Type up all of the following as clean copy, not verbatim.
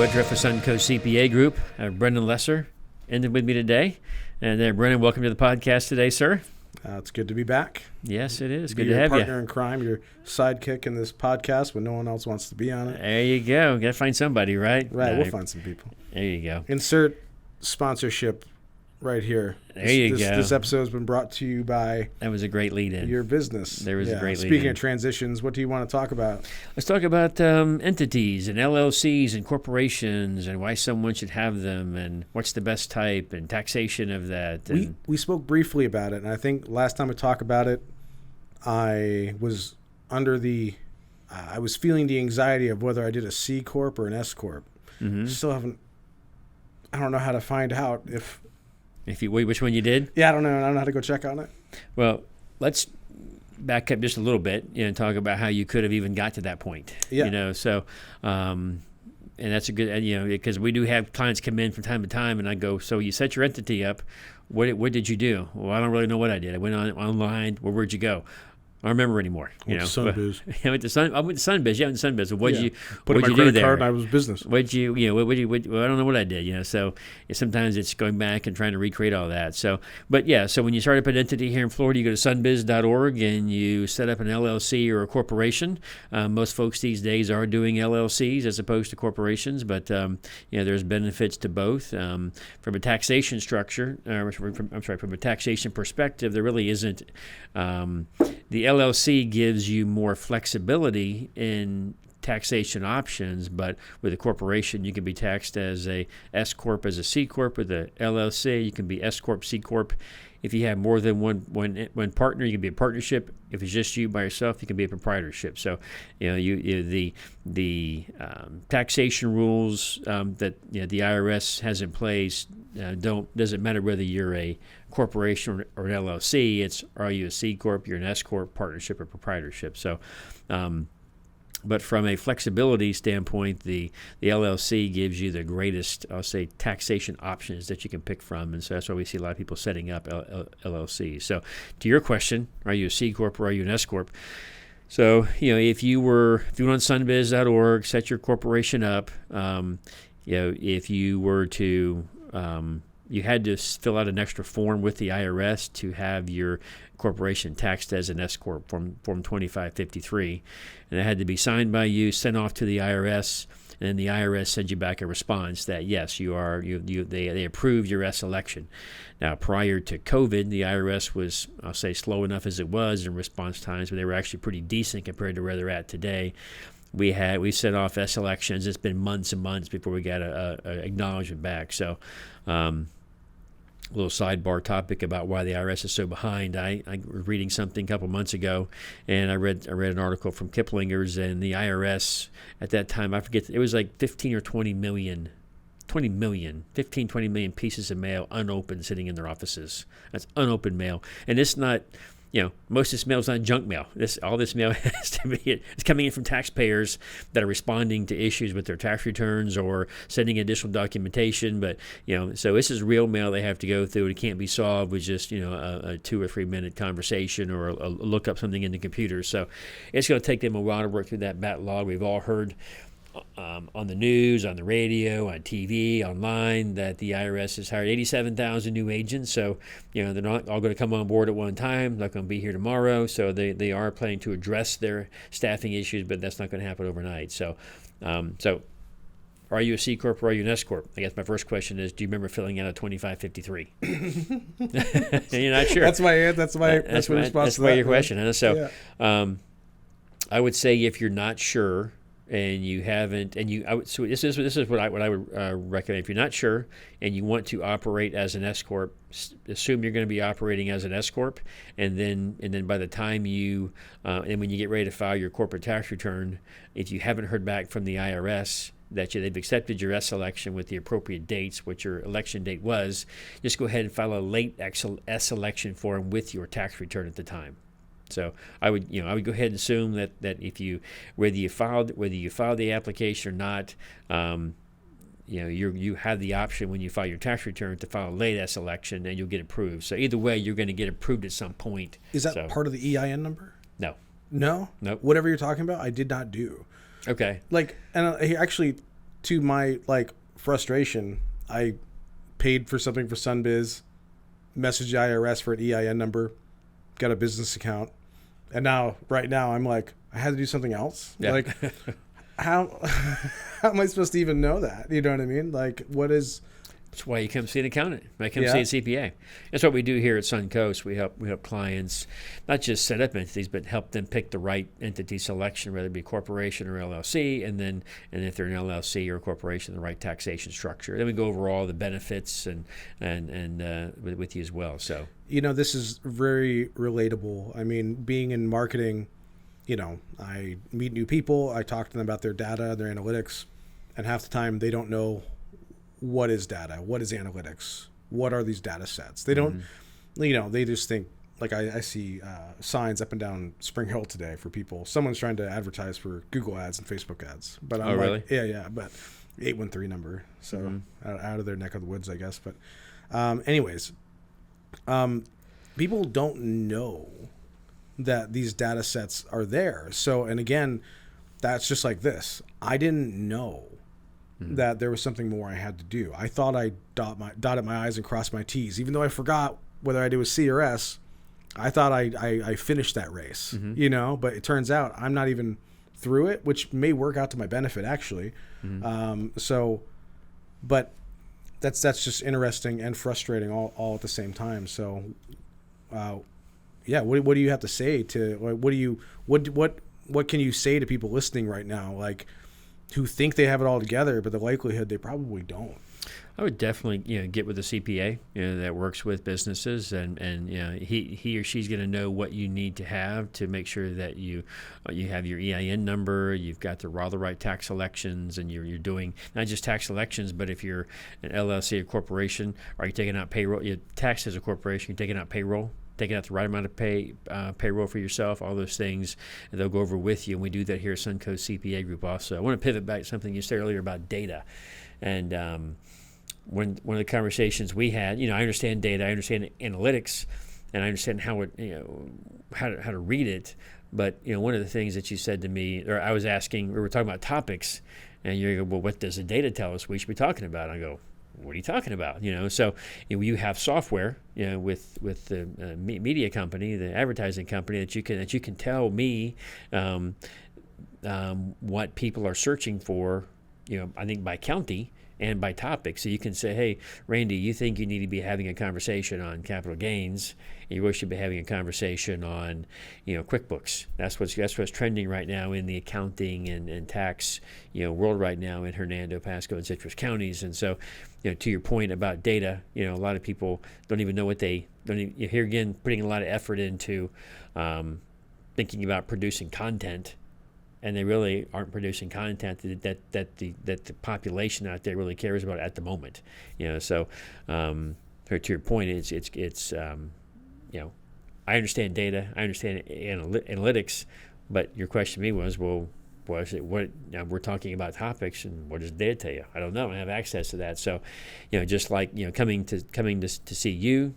Woodruff of Suncoast CPA Group. Brendan Lesser ended with me today. And Brendan, welcome to the podcast today, sir. It's good to be back. Yes, it is. Be Good to have you. Your partner in crime, your sidekick in this podcast when no one else wants to be on it. There you go. Got to find somebody, right? Right, we'll find some people. There you go. Insert sponsorship right here. There you go. This episode has been brought to you by... That was a great lead-in. Your business. There was a great lead-in. Speaking of transitions, what do you want to talk about? Let's talk about entities and LLCs and corporations and why someone should have them and what's the best type and taxation of that. We spoke briefly about it, and I think last time we talked about it, I was I was feeling the anxiety of whether I did a C Corp or an S Corp. Mm-hmm. I don't know how to find out if which one you did? Yeah, I don't know how to go check on it. Well, let's back up just a little bit and talk about how you could have even got to that point. Yeah. And that's a good, because we do have clients come in from time to time, and I go, so you set your entity up. What did you do? Well, I don't really know what I did. I went online. Well, where'd you go? I don't remember anymore. I went to Sunbiz. I went to Sunbiz. Yeah, I went to Sunbiz. What'd you put in my credit card and I was business. Well, I don't know what I did. So sometimes it's going back and trying to recreate all that. So when you start up an entity here in Florida, you go to sunbiz.org and you set up an LLC or a corporation. Most folks these days are doing LLCs as opposed to corporations, but there's benefits to both. From a taxation structure, from a taxation perspective, there really isn't. The LLC gives you more flexibility in taxation options, but with a corporation, you can be taxed as a S Corp, as a C Corp. With a LLC, you can be S Corp, C Corp. If you have more than one partner, you can be a partnership. If it's just you by yourself, you can be a proprietorship. So, the taxation rules that the IRS has in place doesn't matter whether you're a corporation or an LLC. It's are you a C Corp, you're an S Corp, partnership, or proprietorship. So, but from a flexibility standpoint, the LLC gives you the greatest, I'll say, taxation options that you can pick from, and so that's why we see a lot of people setting up LLCs. So, to your question, are you a C Corp or are you an S Corp? So, if you went on sunbiz.org, set your corporation up, if you were to you had to fill out an extra form with the IRS to have your corporation taxed as an S Corp, Form 2553. And it had to be signed by you, sent off to the IRS, and then the IRS sends you back a response that, yes, you are. They approved your S election. Now, prior to COVID, the IRS was, I'll say, slow enough as it was in response times, but they were actually pretty decent compared to where they're at today. We set off S elections. It's been months and months before we got a acknowledgement back. So, a little sidebar topic about why the IRS is so behind. I was reading something a couple months ago, and I read an article from Kiplinger's, and the IRS at that time, I forget, it was like 15 or 20 million pieces of mail unopened sitting in their offices. That's unopened mail. And it's not, most of this mail is not junk mail. All this mail has to be, it's coming in from taxpayers that are responding to issues with their tax returns or sending additional documentation. But, so this is real mail they have to go through. It can't be solved with just, a 2 or 3 minute conversation or a look up something in the computer. So it's going to take them a while to work through that backlog. We've all heard on the news, on the radio, on TV, online, that the IRS has hired 87,000 new agents. So, they're not all going to come on board at one time. They're not going to be here tomorrow. So they are planning to address their staffing issues, but that's not going to happen overnight. So, are you a C Corp or are you an S Corp? I guess my first question is, do you remember filling out a 2553? You're not sure. That's my response to that. Your question. Huh? So, I would say if you're not sure, and you haven't, so this is what I would recommend. If you're not sure and you want to operate as an S Corp, assume you're going to be operating as an S Corp, and then by the time and when you get ready to file your corporate tax return, if you haven't heard back from the IRS that they've accepted your S election with the appropriate dates, what your election date was, just go ahead and file a late S election form with your tax return at the time. So I would go ahead and assume that whether you filed the application or not, you have the option when you file your tax return to file a late S election, and you'll get approved. So either way, you're going to get approved at some point. Is that part of the EIN number? No. No? Nope. Whatever you're talking about, I did not do. Okay. And actually, to my like frustration, I paid for something for SunBiz, messaged the IRS for an EIN number, got a business account, and now right now I'm like, I had to do something else. Yeah. Like, how am I supposed to even know that? You know what I mean? Like, what is? That's why you come see an accountant. I come Yeah. see a CPA. That's what we do here at Suncoast. We help clients not just set up entities, but help them pick the right entity selection, whether it be corporation or LLC, and if they're an LLC or a corporation, the right taxation structure. Then we go over all the benefits and with you as well. So This is very relatable. I mean, being in marketing, I meet new people. I talk to them about their data, their analytics, and half the time they don't know what is data, what is analytics, what are these data sets. They don't, they just think, like I see signs up and down Spring Hill today for people. Someone's trying to advertise for Google ads and Facebook ads. But I'm really? Yeah, but 813 number. So out of their neck of the woods, I guess. But anyways, people don't know that these data sets are there. So, and again, that's just like this. I didn't know that there was something more I had to do. I thought I dotted my I's and crossed my T's. Even though I forgot whether I did with C or S, I thought I finished that race, but it turns out I'm not even through it, which may work out to my benefit actually. But that's just interesting and frustrating all at the same time. So, what do you have to say to, what can you say to people listening right now? Like, who think they have it all together, but the likelihood they probably don't. I would definitely, get with a CPA, that works with businesses, and he or she's going to know what you need to have to make sure that you have your EIN number, you've got all the right tax elections, and you're doing not just tax elections, but if you're an LLC or corporation, are you taking out payroll? You're taxed as a corporation, you're taking out payroll. Taking out the right amount of payroll for yourself, all those things, and they'll go over with you. And we do that here at Suncoast CPA Group also. I want to pivot back to something you said earlier about data. And one of the conversations we had, I understand data, I understand analytics, and I understand how to read it. But one of the things that you said to me, or I was asking, we were talking about topics, and you go, well, what does the data tell us we should be talking about? And I go, what are you talking about? So you have software, with the media company, the advertising company, that you can tell me what people are searching for. I think by county and by topic. So you can say, hey, Randy, you think you need to be having a conversation on capital gains, and you wish you'd be having a conversation on, QuickBooks. That's what's trending right now in the accounting and tax, world right now in Hernando, Pasco, and Citrus counties. And so, to your point about data, a lot of people don't even know what they don't even, here again, putting a lot of effort into thinking about producing content, and they really aren't producing content that the population out there really cares about at the moment. So to your point, it's I understand data, I understand analytics, but your question to me was, well, we're talking about topics, and what does data tell you? I don't know. I don't have access to that. So, just like coming to see you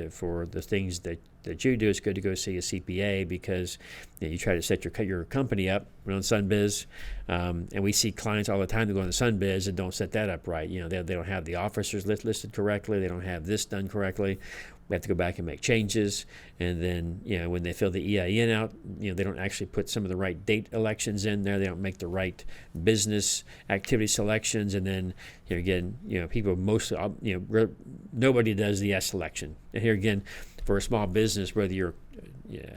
for the things that you do, it's good to go see a CPA, because you try to set your company up. We're on SunBiz, and we see clients all the time that go on the SunBiz and don't set that up right. They don't have the officers listed correctly. They don't have this done correctly. We have to go back and make changes. And then, when they fill the EIN out, they don't actually put some of the right date elections in there. They don't make the right business activity selections. And then, again, people mostly, nobody does the S selection. And here again, for a small business, whether you're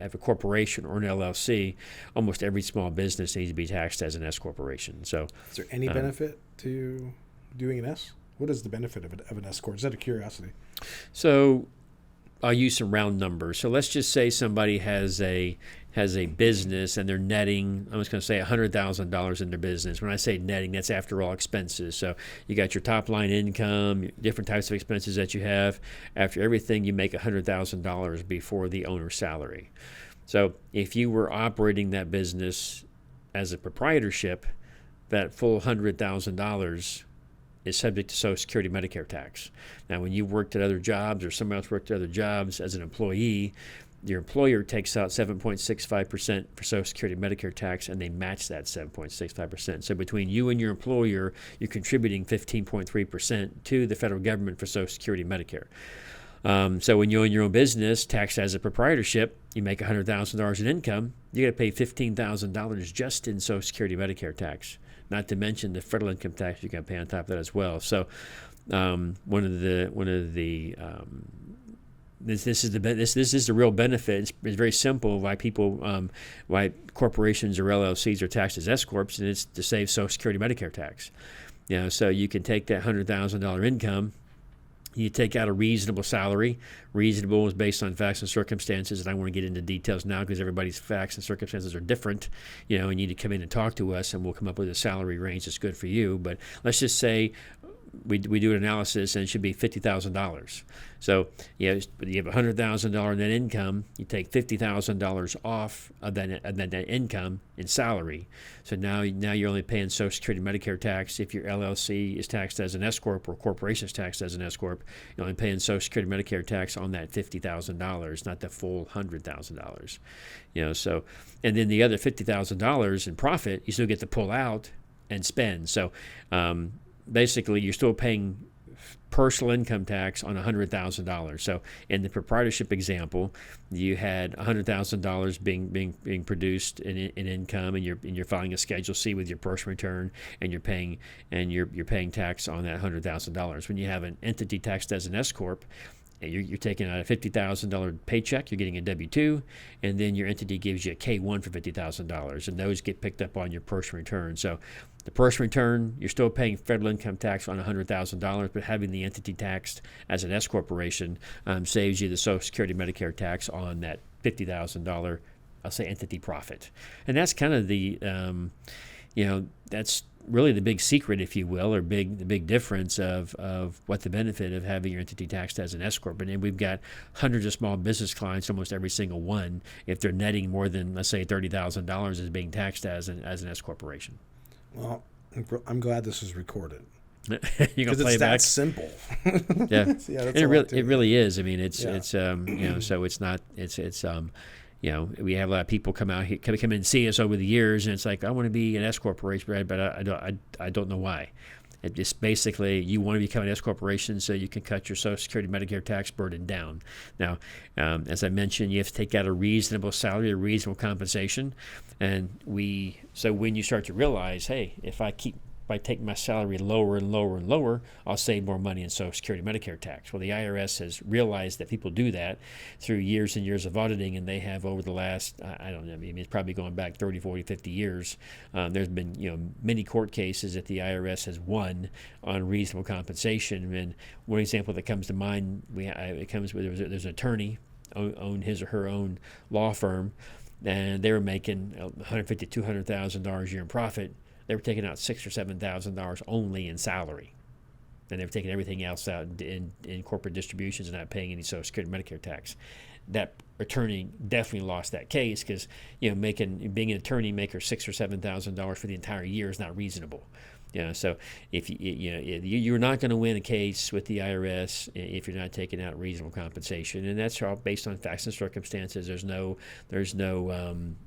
have a corporation or an LLC, almost every small business needs to be taxed as an S corporation. So, is there any benefit to doing an S? What is the benefit of an S corp? Is that a curiosity? So, I'll use some round numbers. So let's just say somebody has a business and they're netting, I'm just going to say $100,000 in their business. When I say netting, that's after all expenses. So you got your top line income, different types of expenses that you have. After everything, you make $100,000 before the owner's salary. So if you were operating that business as a proprietorship, that full $100,000 is subject to Social Security Medicare tax. Now, when you worked at other jobs or somebody else worked at other jobs as an employee, your employer takes out 7.65% for Social Security and Medicare tax, and they match that 7.65%. So between you and your employer, you're contributing 15.3% to the federal government for Social Security and Medicare. So when you own your own business, taxed as a proprietorship, you make $100,000 in income, you got to pay $15,000 just in Social Security and Medicare tax, not to mention the federal income tax you got to pay on top of that as well. So this is the real benefit. It's very simple why corporations or LLCs are taxed as S corps, and it's to save Social Security Medicare tax. So you can take that $100,000 income, you take out a reasonable salary. Reasonable is based on facts and circumstances, and I want to get into details now because everybody's facts and circumstances are different. You need to come in and talk to us, and we'll come up with a salary range that's good for you. But let's just say we do an analysis, and it should be $50,000. So you have $100,000 net income. You take $50,000 off of that net income in salary. So now you're only paying Social Security Medicare tax. If your LLC is taxed as an S corp or corporation is taxed as an S corp, you're only paying Social Security Medicare tax on that $50,000, not the full $100,000. So, and then the other $50,000 in profit, you still get to pull out and spend. So basically, you're still paying personal income tax on $100,000. So in the proprietorship example, you had $100,000 being produced in income, and you're filing a Schedule C with your personal return, and you're paying tax on that $100,000. When you have an entity taxed as an S corp, you're taking out a $50,000 paycheck, you're getting a W-2, and then your entity gives you a K-1 for $50,000, and those get picked up on your personal return. So the personal return, you're still paying federal income tax on $100,000, but having the entity taxed as an S corporation saves you the Social Security Medicare tax on that $50,000, I'll say, entity profit. And that's kind of the, that's really the big secret, if you will, or the big difference of what the benefit of having your entity taxed as an S corp. And then we've got hundreds of small business clients, almost every single one, if they're netting more than, let's say, $30,000, is being taxed as an S corporation. Well, I'm glad this is recorded. You're gonna play it back? That simple. Yeah, that's and it really is. I mean, it's so it's not we have a lot of people come out here, come in and see us over the years, and it's like, I want to be an S corporation, but I don't know why. It just basically, you want to become an S corporation so you can cut your Social Security Medicare tax burden down. Now, as I mentioned, you have to take out a reasonable salary, a reasonable compensation, and so when you start to realize, hey, if I take my salary lower and lower and lower, I'll save more money in Social Security Medicare tax. Well, the IRS has realized that people do that through years and years of auditing, and they have over the last, I don't know, I mean, it's probably going back 30, 40, 50 years. There's been, many court cases that the IRS has won on reasonable compensation. And one example that comes to mind, there's an attorney owned his or her own law firm, and they were making $150,000 to $200,000 a year in profit. They were taking out $6,000 or $7,000 only in salary, and they were taking everything else out in corporate distributions and not paying any Social Security Medicare tax. That attorney definitely lost that case because being an attorney making $6,000 or $7,000 for the entire year is not reasonable. So if you're not going to win a case with the IRS if you're not taking out reasonable compensation, and that's all based on facts and circumstances. There's no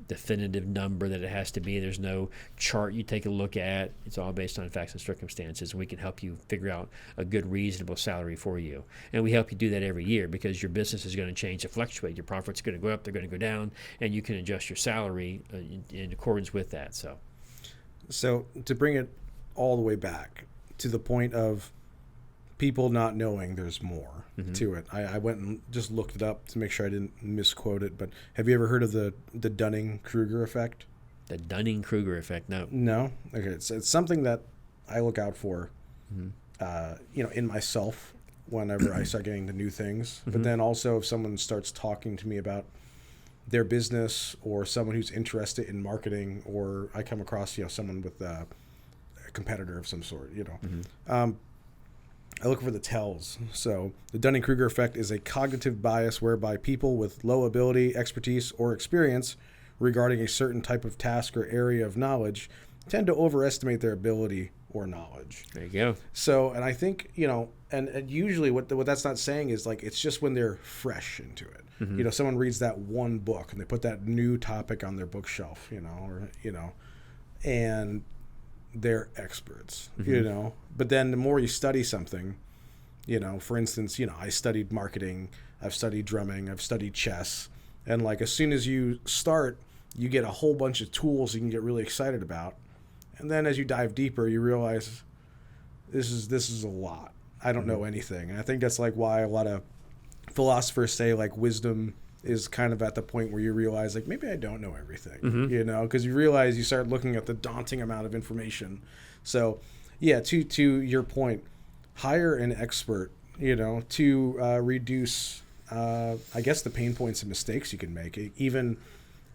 definitive number that it has to be. There's no chart you take a look at. It's all based on facts and circumstances, and we can help you figure out a good, reasonable salary for you. And we help you do that every year because your business is going to change and fluctuate. Your profits are going to go up, they're going to go down, and you can adjust your salary in accordance with that. So to bring it all the way back to the point of people not knowing there's more to it. I went and just looked it up to make sure I didn't misquote it, but have you ever heard of the Dunning-Kruger effect? The Dunning-Kruger effect? No. No? Okay. It's something that I look out for, in myself whenever I start getting to new things. But then also if someone starts talking to me about their business or someone who's interested in marketing, or I come across, someone with a competitor of some sort, I look for the tells. So the Dunning-Kruger effect is a cognitive bias whereby people with low ability, expertise, or experience regarding a certain type of task or area of knowledge tend to overestimate their ability or knowledge. There you go. So, and I think, and usually what that's not saying is like, it's just when they're fresh into it. Someone reads that one book and they put that new topic on their bookshelf, and they're experts, but then the more you study something, for instance, I studied marketing, I've studied drumming, I've studied chess. And like, as soon as you start, you get a whole bunch of tools you can get really excited about. And then as you dive deeper, you realize this is a lot. I don't know anything. And I think that's like why a lot of philosophers say like wisdom is kind of at the point where you realize like, maybe I don't know everything, because you realize you start looking at the daunting amount of information. So yeah, to your point, hire an expert, to reduce, I guess, the pain points and mistakes you can make. Even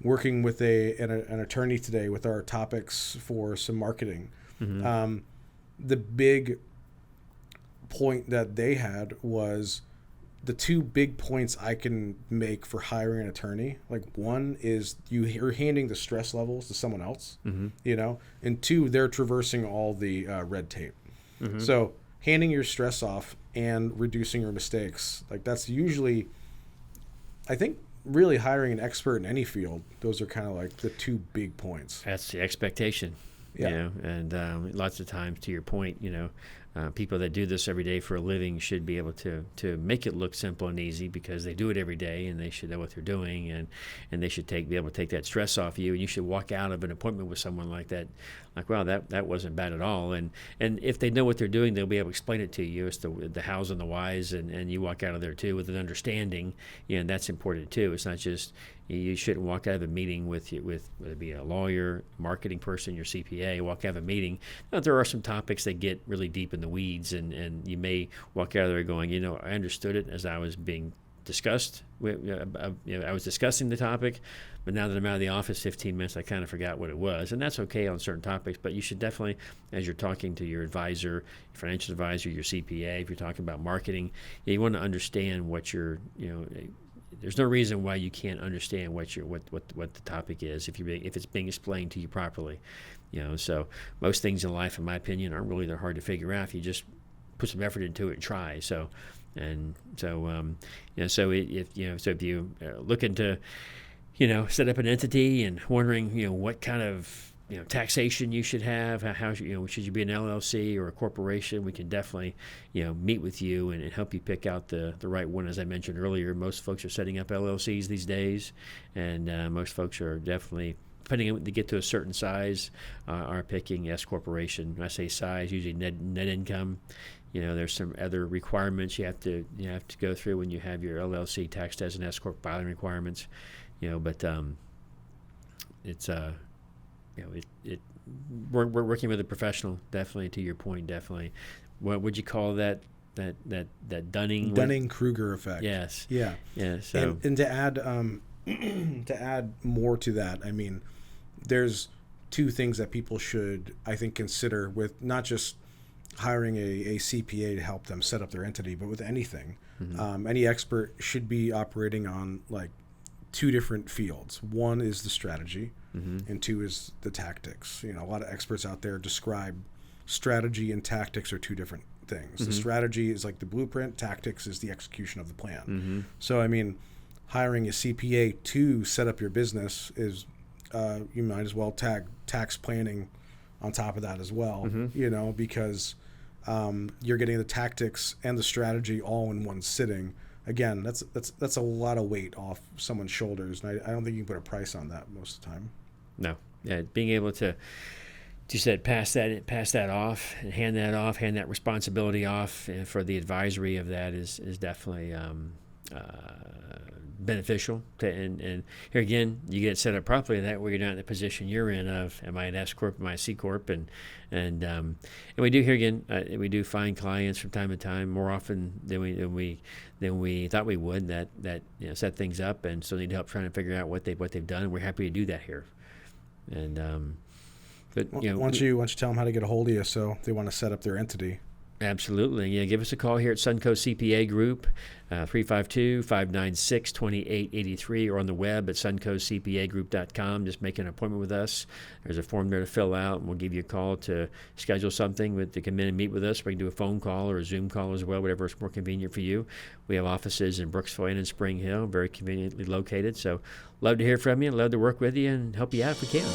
working with an attorney today with our topics for some marketing, the big point that they had was the two big points I can make for hiring an attorney. Like, one is you're handing the stress levels to someone else, and two, they're traversing all the red tape. So handing your stress off and reducing your mistakes, like that's usually, I think, really hiring an expert in any field. Those are kind of like the two big points. That's the expectation. Yeah. And lots of times, to your point, people that do this every day for a living should be able to make it look simple and easy because they do it every day, and they should know what they're doing, and they should be able to take that stress off you. And you should walk out of an appointment with someone like that, like, wow, that wasn't bad at all. And if they know what they're doing, they'll be able to explain it to you. It's the hows and the whys, and you walk out of there too with an understanding. And that's important too. It's not just, you shouldn't walk out of a meeting with whether it be a lawyer, marketing person, your CPA, walk out of a meeting. Now, there are some topics that get really deep in the weeds, and you may walk out of there going, I understood it as I was being discussed. I was discussing the topic, but now that I'm out of the office 15 minutes, I kind of forgot what it was. And that's okay on certain topics, but you should definitely, as you're talking to your advisor, your financial advisor, your CPA, if you're talking about marketing, you want to understand what you're, there's no reason why you can't understand what the topic is if it's being explained to you properly. So most things in life, in my opinion, aren't really that hard to figure out if you just put some effort into it and try. So if you looking to set up an entity and wondering what kind of taxation you should have, how should you be an LLC or a corporation, we can definitely meet with you and help you pick out the right one. As I mentioned earlier, most folks are setting up LLCs these days, and most folks are definitely, depending on to get to a certain size, are picking S corporation. When I say size, usually net income. There's some other requirements you have to go through when you have your LLC taxed as an S corp, filing requirements. But it's we're working with a professional, definitely. To your point, definitely. What would you call that Dunning-Kruger effect? Yes. Yeah. Yeah. So and to add to add more to that, I mean, there's two things that people should, I think, consider with not just hiring a CPA to help them set up their entity, but with anything. Any expert should be operating on like two different fields. One is the strategy, and two is the tactics. A lot of experts out there describe strategy and tactics are two different things. The strategy is like the blueprint, tactics is the execution of the plan. So, I mean, hiring a CPA to set up your business is, you might as well tag tax planning on top of that as well, because you're getting the tactics and the strategy all in one sitting. Again, that's a lot of weight off someone's shoulders, and I don't think you can put a price on that most of the time. No, yeah, being able to, you said, pass that off, and hand that responsibility off for the advisory of that is definitely beneficial. And here again, you get it set up properly. That way, you're not in the position you're in of, am I an S corp, am I a C corp, and we do here again. We do find clients from time to time, more often than we thought we would, that set things up and still need help trying to figure out what they've done. And we're happy to do that here. And but once you tell them how to get a hold of you, so they want to set up their entity, Absolutely. Yeah, give us a call here at Suncoast CPA Group, 352-596-2883, or on the web at suncoastcpagroup.com. Just make an appointment with us. There's a form there to fill out, and we'll give you a call to schedule something to come in and meet with us. We can do a phone call or a Zoom call as well, whatever is more convenient for you. We have offices in Brooksville and in Spring Hill, very conveniently located. So love to hear from you, love to work with you, and help you out if we can.